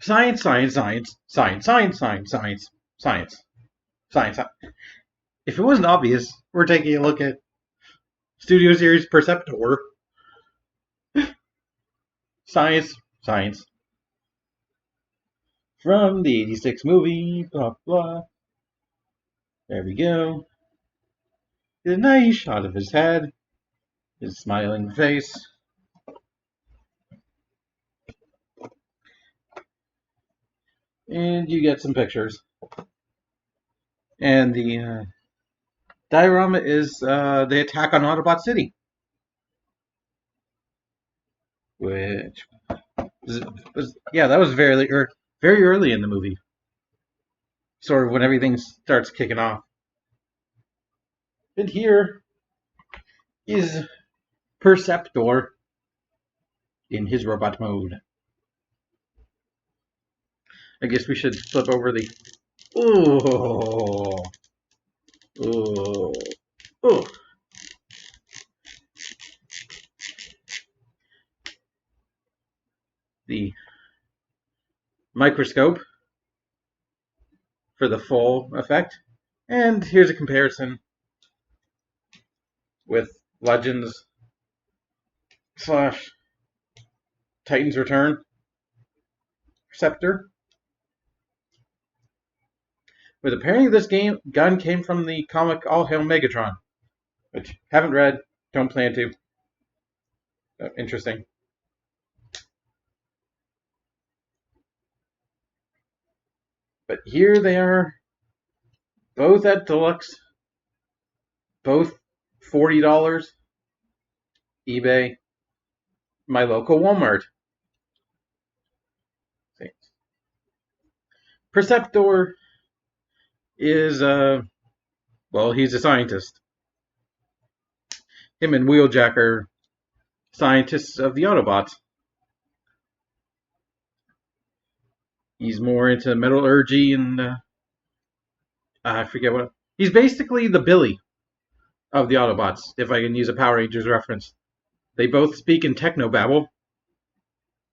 Science, science, science, science, science, science, science, science, science. If it wasn't obvious, we're taking a look at Studio Series Perceptor. Science, science. From the 86 movie, blah, blah. There we go. Get a nice shot of his head, his smiling face. And you get some pictures. And the diorama is the attack on Autobot City. Which yeah, that was very early in the movie. Sort of when everything starts kicking off. And here is Perceptor in his robot mode. I guess we should flip over the. Oh, oh, oh. The microscope for the full effect. And here's a comparison with Legends / Titans Return Perceptor. With apparently this gun came from the comic All Hail Megatron, which haven't read, don't plan to. Interesting. But here they are, both at Deluxe, both $40, eBay, my local Walmart. Perceptor is, well, he's a scientist. Him and Wheeljack are scientists of the Autobots. He's more into metallurgy and I forget what. He's basically the Billy of the Autobots, if I can use a Power Rangers reference. They both speak in technobabble,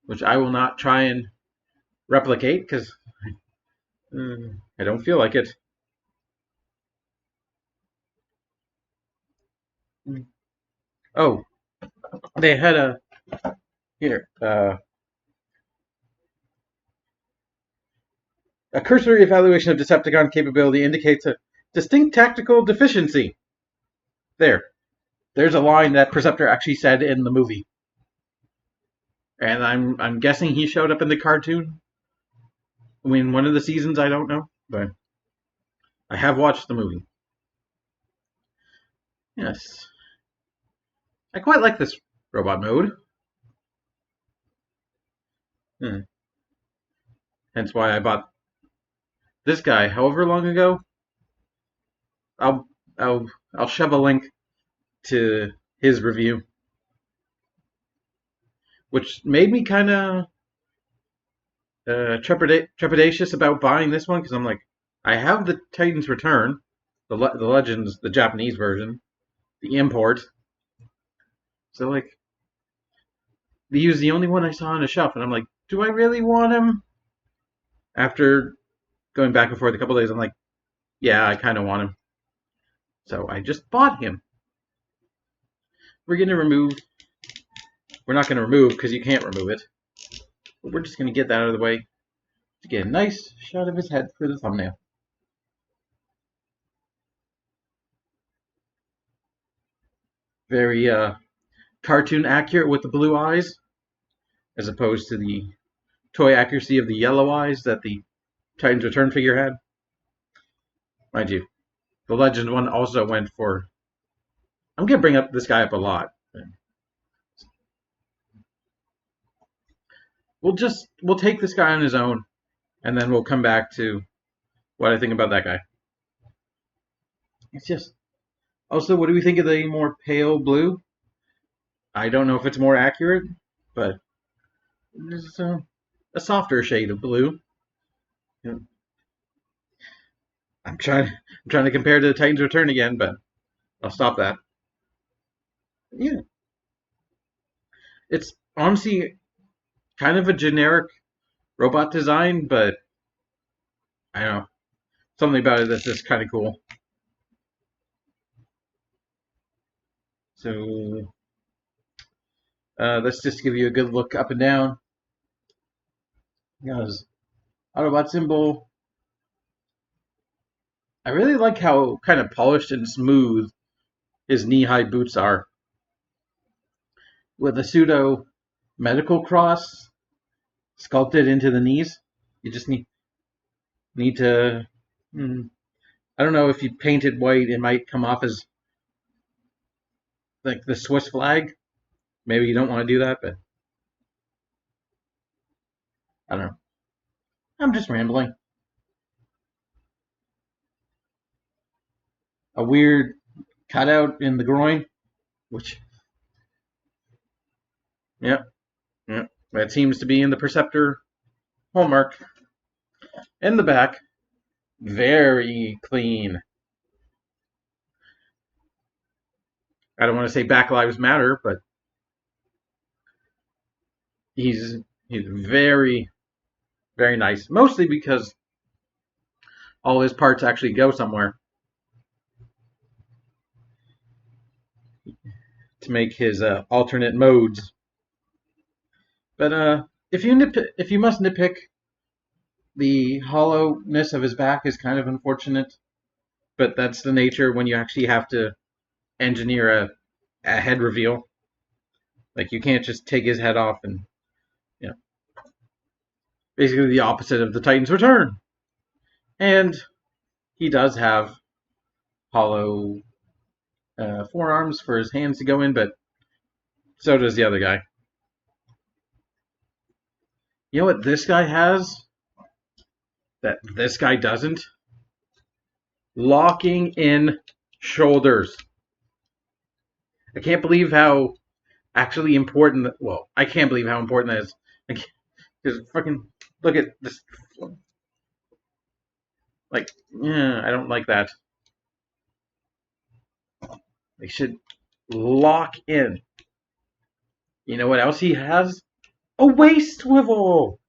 which I will not try and replicate because I don't feel like it. Oh, they had a cursory evaluation of Decepticon capability indicates a distinct tactical deficiency. There's a line that Perceptor actually said in the movie, and I'm guessing he showed up in the cartoon. I mean, one of the seasons, I don't know, but I have watched the movie. Yes, I quite like this robot mode. Hence why I bought this guy however long ago. I'll shove a link to his review, which made me kind of trepidatious about buying this one because I'm like, I have the Titans Return, the Legends, the Japanese version, the import. So like, he was the only one I saw on the shelf, and I'm like, do I really want him? After going back and forth a couple days, I'm like, yeah, I kind of want him. So I just bought him. We're not going to remove because you can't remove it. But we're just going to get that out of the way to get a nice shot of his head for the thumbnail. Very cartoon accurate with the blue eyes, as opposed to the toy accuracy of the yellow eyes that the Titans Return figure had. Mind you, the Legend one also went for. I'm going to bring this guy up a lot. We'll take this guy on his own, and then we'll come back to what I think about that guy. It's just. Also, what do we think of the more pale blue? I don't know if it's more accurate, but it's a softer shade of blue. I'm trying to compare to the Titans Return again, but I'll stop that. Yeah, it's honestly kind of a generic robot design, but I don't know. Something about it that's just kind of cool. So let's just give you a good look up and down. His Autobot symbol. I really like how kind of polished and smooth his knee-high boots are. With a pseudo medical cross sculpted into the knees. You just need to. I don't know if you painted white, it might come off as like the Swiss flag. Maybe you don't want to do that, but I don't know. I'm just rambling. A weird cutout in the groin, which, yeah, that seems to be in the Perceptor hallmark. In the back, very clean. I don't want to say Black Lives Matter, but he's very, very nice. Mostly because all his parts actually go somewhere to make his alternate modes. But if you must nitpick, the hollowness of his back is kind of unfortunate. But that's the nature when you actually have to engineer a head reveal. Like you can't just take his head off and basically the opposite of the Titan's return. And he does have hollow forearms for his hands to go in, but so does the other guy. You know what this guy has that this guy doesn't? Locking in shoulders. I can't believe how actually important. Well, I can't believe how important that is. Because fucking look at this. Like, yeah, I don't like that. They should lock in. You know what else he has? A waist swivel!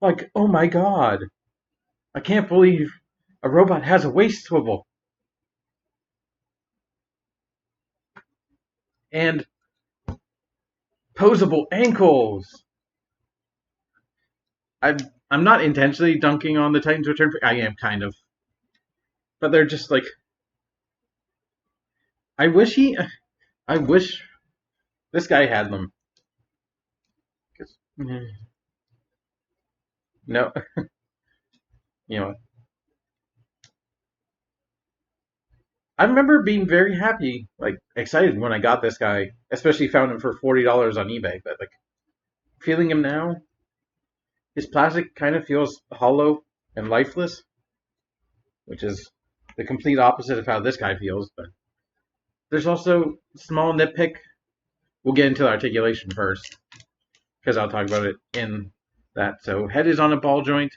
Like, oh my god. I can't believe a robot has a waist swivel. And posable ankles. I'm not intentionally dunking on the Titan's Return. I am kind of. But they're just like. I wish this guy had them. No. You know. I remember being very happy, like excited when I got this guy, especially found him for $40 on eBay. But like feeling him now, his plastic kind of feels hollow and lifeless, which is the complete opposite of how this guy feels. But there's also small nitpick. We'll get into the articulation first, because I'll talk about it in that. So head is on a ball joint.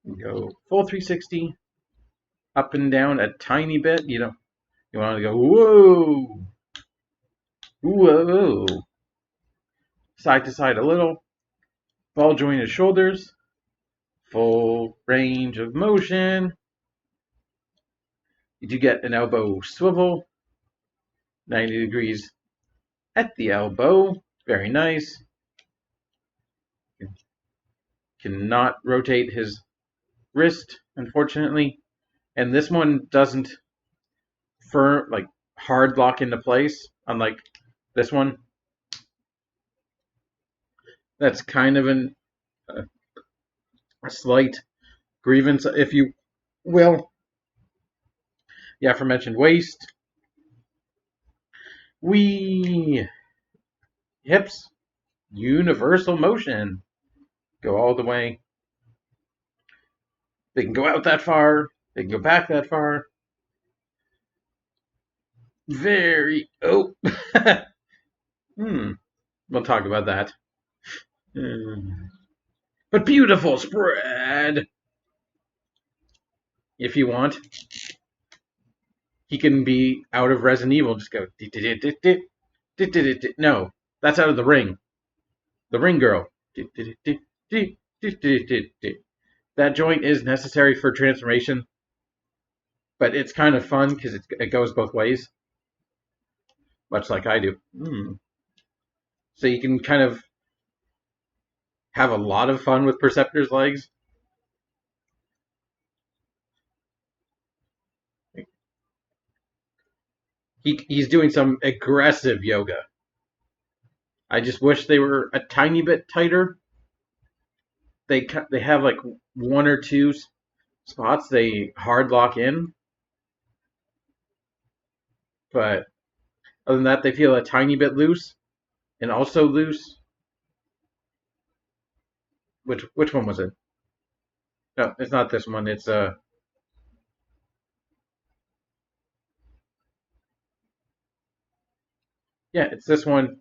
Go full 360, up and down a tiny bit. You want to go whoa, whoa, side to side a little. Ball joint his shoulders. Full range of motion. You do get an elbow swivel. 90 degrees at the elbow. Very nice. Cannot rotate his wrist, unfortunately. And this one doesn't hard lock into place, unlike this one. That's kind of a slight grievance, if you will. The aforementioned waist. Hips. Universal motion. Go all the way. They can go out that far. They can go back that far. We'll talk about that. But beautiful spread. If you want. He can be out of Resident Evil. Just go. No, that's out of The Ring. The Ring Girl. That joint is necessary for transformation, but it's kind of fun because it goes both ways, much like I do. So you can kind of have a lot of fun with Perceptor's legs. He's doing some aggressive yoga. I just wish they were a tiny bit tighter. They have like one or two spots they hard lock in, but other than that, they feel a tiny bit loose and also loose. Which one was it? No, it's not this one. It's yeah, it's this one.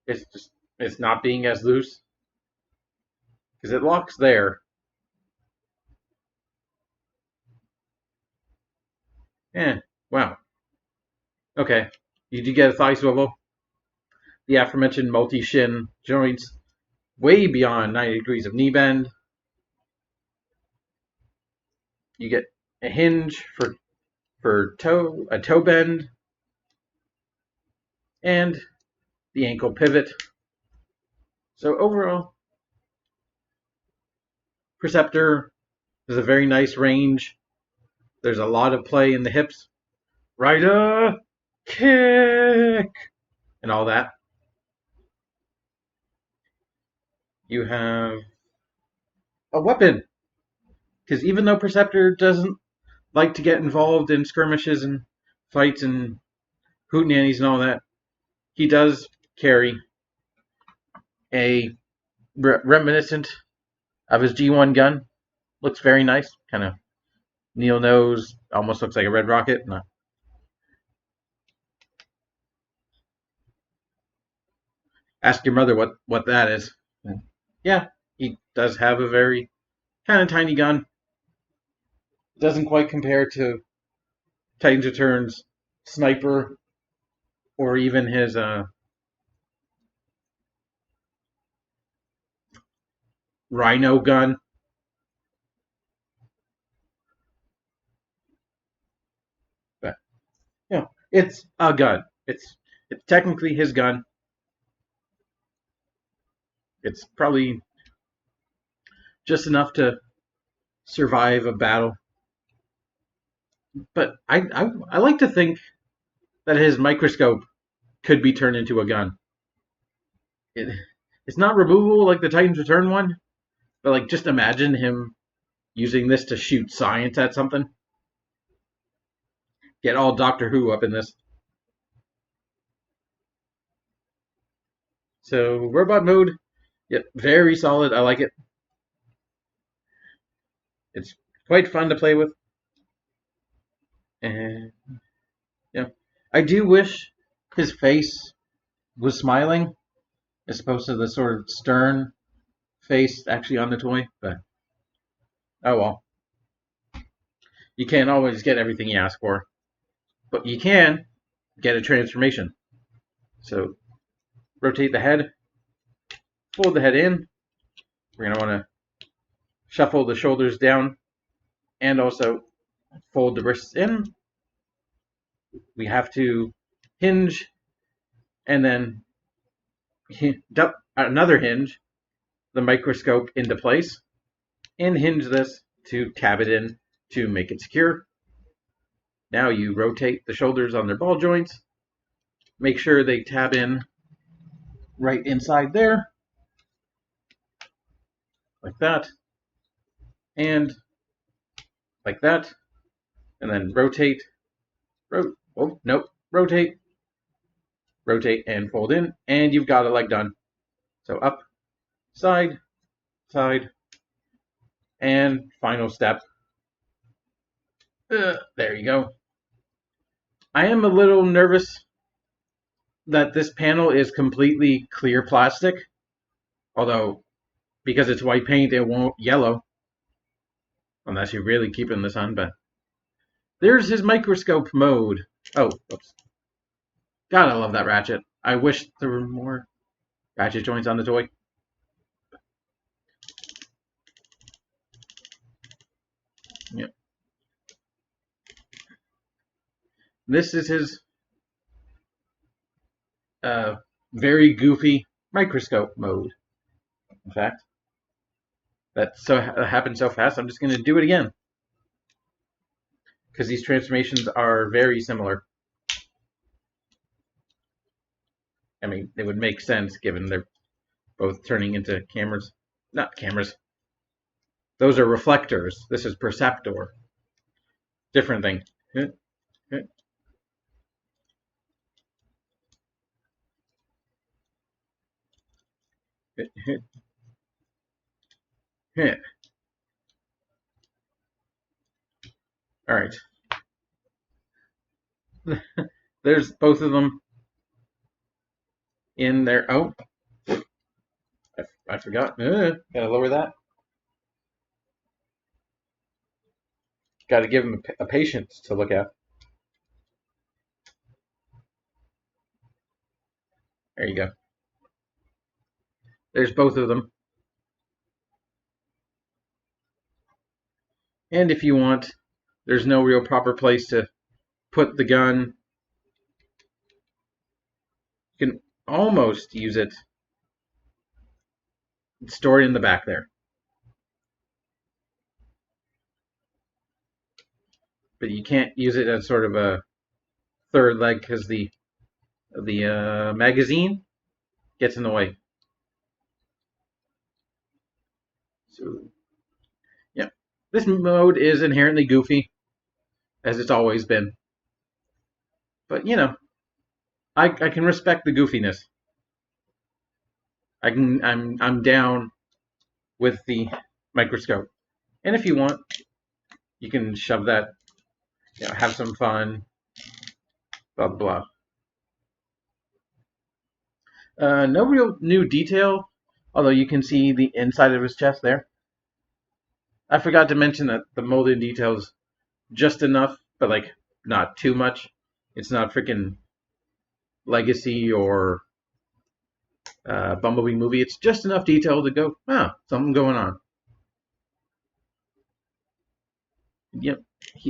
It's not being as loose because it locks there. Eh, wow. Okay, you do get a thigh swivel. The aforementioned multi-shin joints way beyond 90 degrees of knee bend. You get a hinge for a toe bend, and the ankle pivot. So overall, Perceptor is a very nice range. There's a lot of play in the hips. Rider, kick, and all that. You have a weapon. Because even though Perceptor doesn't like to get involved in skirmishes and fights and hootenannies and all that, he does carry a reminiscent of his G1 gun. Looks very nice. Kind of Neil nose. Almost looks like a red rocket. No. Ask your mother what that is. Yeah, he does have a very kind of tiny gun. Doesn't quite compare to Titans Return's sniper or even his Rhino gun. But yeah, it's a gun. It's technically his gun. It's probably just enough to survive a battle. But I like to think that his microscope could be turned into a gun. It, it's not removable like the Titans Return one, but like just imagine him using this to shoot science at something. Get all Doctor Who up in this. So robot mode, yep, very solid. I like it. It's quite fun to play with. And yeah, I do wish his face was smiling as opposed to the sort of stern face actually on the toy. But oh well, you can't always get everything you ask for, but you can get a transformation. So rotate the head, fold the head in. We're gonna want to shuffle the shoulders down, and also fold the wrists in. We have to hinge, and then another hinge the microscope into place, and hinge this to tab it in to make it secure. Now you rotate the shoulders on their ball joints, make sure they tab in right inside there, like that, and like that, and then rotate, oh, nope, rotate, and fold in, and you've got a leg done. So up, side, side, and final step. There you go. I am a little nervous that this panel is completely clear plastic, although because it's white paint it won't yellow unless you really keep it in the sun. But there's his microscope mode. Oh, oops. God, I love that ratchet. I wish there were more ratchet joints on the toy. Yep. This is his very goofy microscope mode. In fact, that happened so fast, I'm just going to do it again. Because these transformations are very similar. I mean, they would make sense given they're both turning into cameras. Not cameras. Those are reflectors. This is Perceptor. Different thing. All right. There's both of them in there. Oh, I forgot. Gotta lower that. Gotta give them a patience to look at. There you go. There's both of them. And if you want, there's no real proper place to put the gun. You can almost use it. Store it in the back there. But you can't use it as sort of a third leg because the magazine gets in the way. So, yeah. This mode is inherently goofy, as it's always been. But, you know, I can respect the goofiness. I'm down with the microscope. And if you want, you can shove that, have some fun, blah, blah, blah. No real new detail, although you can see the inside of his chest there. I forgot to mention that the molded details just enough, but like not too much. It's not freaking Legacy or Bumblebee movie. It's just enough detail to go, something going on. Yep.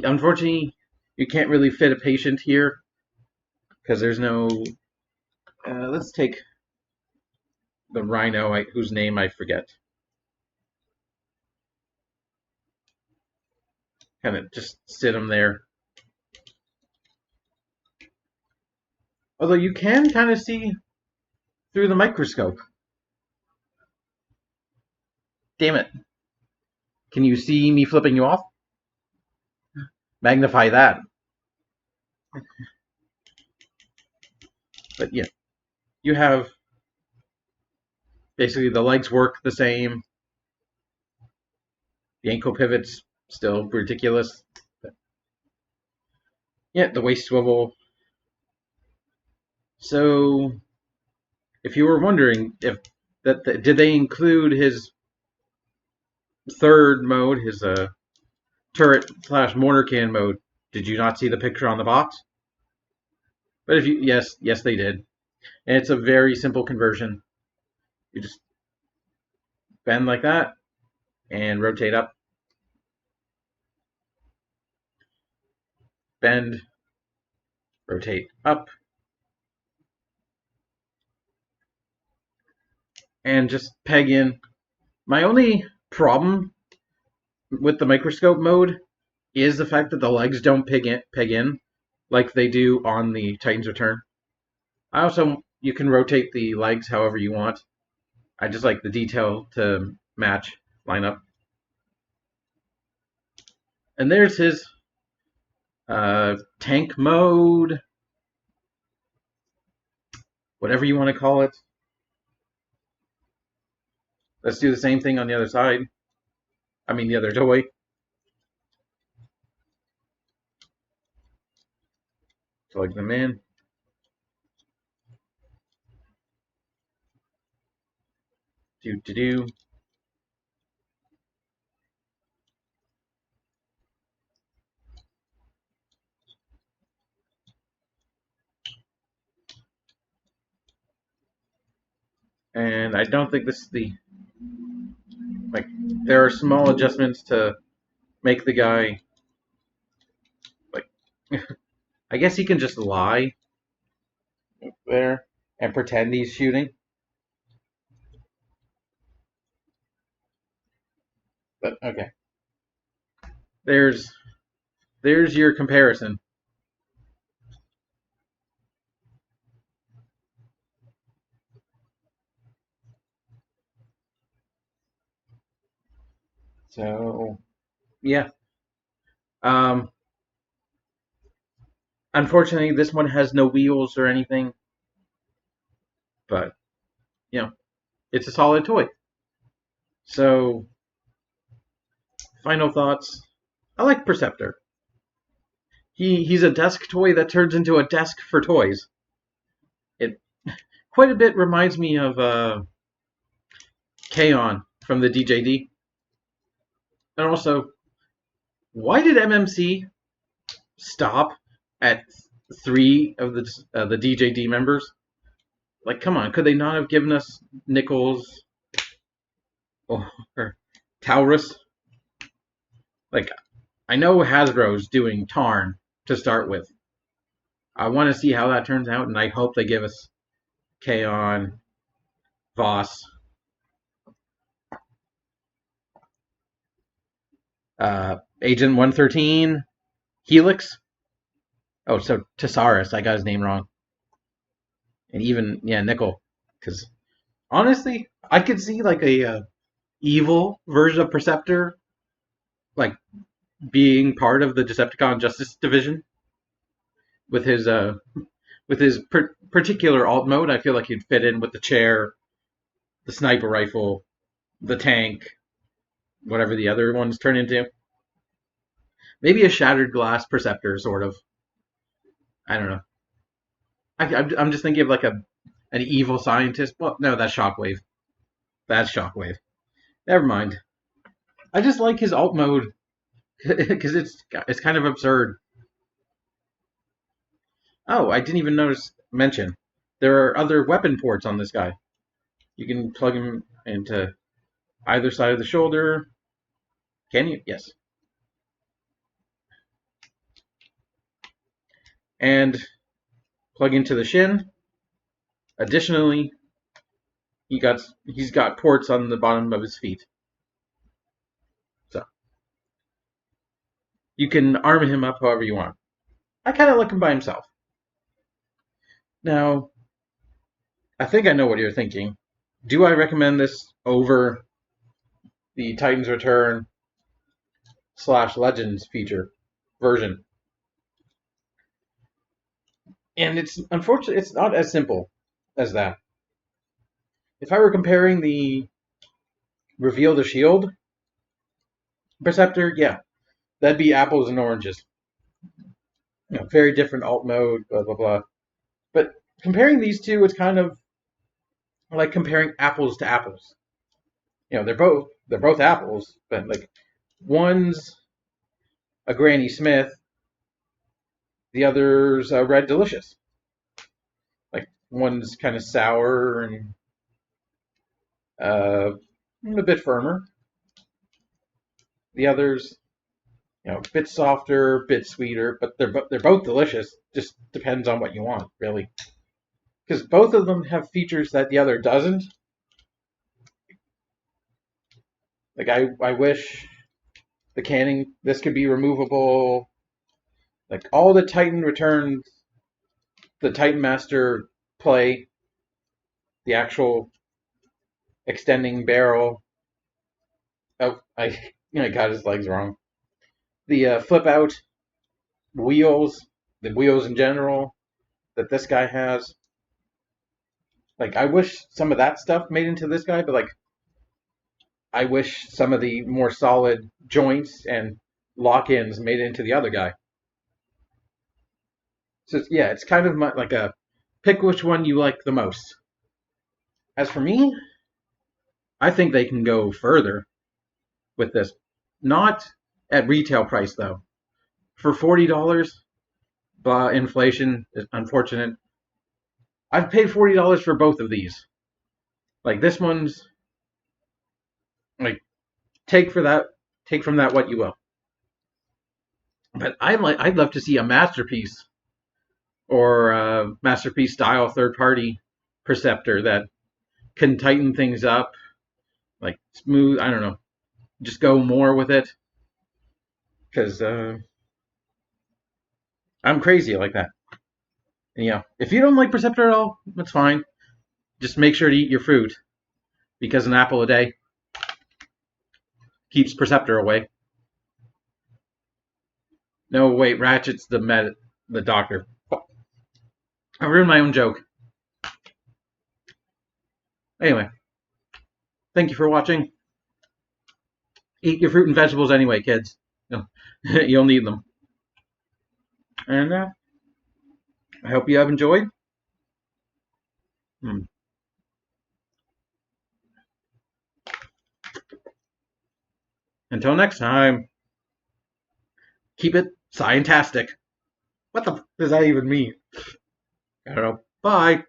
Unfortunately, you can't really fit a patient here because there's no. Let's take the Rhino, whose name I forget. Kind of just sit him there. Although you can kind of see through the microscope. Damn it. Can you see me flipping you off? Magnify that. But yeah, you have basically the legs work the same. The ankle pivot's still ridiculous. But yeah, the waist swivel. So, if you were wondering if did they include his third mode, his turret / mortar can mode? Did you not see the picture on the box? But if you yes they did, and it's a very simple conversion. You just bend like that and rotate up. Bend, rotate up, and just peg in. My only problem with the microscope mode is the fact that the legs don't peg in like they do on the Titan's Return. You can rotate the legs however you want. I just like the detail to match, line up. And there's his tank mode, whatever you want to call it. Let's do the same thing on the other side. I mean, the other toy. Plug them in. Do. And I don't think this is there are small adjustments to make the guy like I guess he can just lie there and pretend he's shooting. But okay. There's your comparison. So yeah. Um Unfortunately this one has no wheels or anything, but it's a solid toy. So final thoughts. I like Perceptor. He's a desk toy that turns into a desk for toys. It quite a bit reminds me of K-On! From the DJD. And also, why did MMC stop at 3 of the DJD members? Like, come on, could they not have given us Nichols or Taurus? Like, I know Hasbro's doing Tarn to start with. I want to see how that turns out, and I hope they give us K-On!, Voss, Agent 113, Helix. Oh, so Tesaurus, I got his name wrong. And even, Nickel. Because, honestly, I could see, like, a evil version of Perceptor, like, being part of the Decepticon Justice Division. With his particular alt mode, I feel like he'd fit in with the chair, the sniper rifle, the tank, whatever the other ones turn into. Maybe a shattered glass Perceptor, sort of. I don't know. I'm just thinking of like an evil scientist. Well, no, that's Shockwave. That's Shockwave. Never mind. I just like his alt mode because it's kind of absurd. Oh, I didn't even mention there are other weapon ports on this guy. You can plug him into either side of the shoulder. Can you? Yes. And plug into the shin. Additionally, he's got ports on the bottom of his feet. So you can arm him up however you want. I kind of like him by himself. Now, I think I know what you're thinking. Do I recommend this over the Titans Return / Legends feature version? And it's unfortunately it's not as simple as that. If I were comparing the Reveal the Shield Perceptor, yeah, that'd be apples and oranges. Very different alt mode, blah blah blah. But comparing these two, it's kind of like comparing apples to apples. They're both apples, but like one's a Granny Smith, the other's a Red Delicious. Like one's kind of sour and a bit firmer. The other's a bit softer, a bit sweeter, but they're both delicious. Just depends on what you want, really. Because both of them have features that the other doesn't. Like I wish the canning this could be removable. Like all the Titan returns, the Titan Master play, the actual extending barrel. Oh, I got his legs wrong. The flip out wheels, the wheels in general that this guy has. Like I wish some of that stuff made into this guy, but like I wish some of the more solid joints and lock-ins made into the other guy. So yeah, it's kind of like a pick which one you like the most. As for me, I think they can go further with this. Not at retail price though. For $40, inflation is unfortunate. I've paid $40 for both of these. Like this one's like take from that what you will. But I'd love to see a masterpiece or a masterpiece style third party Perceptor that can tighten things up, like smooth. I don't know, just go more with it because I'm crazy like that. And, if you don't like Perceptor at all, that's fine. Just make sure to eat your fruit because an apple a day keeps Perceptor away. No, wait, Ratchet's the doctor. I ruined my own joke. Anyway, thank you for watching. Eat your fruit and vegetables anyway, kids. You'll need them. And I hope you have enjoyed. Until next time, keep it scientastic. What the does that even mean? I don't know. Bye.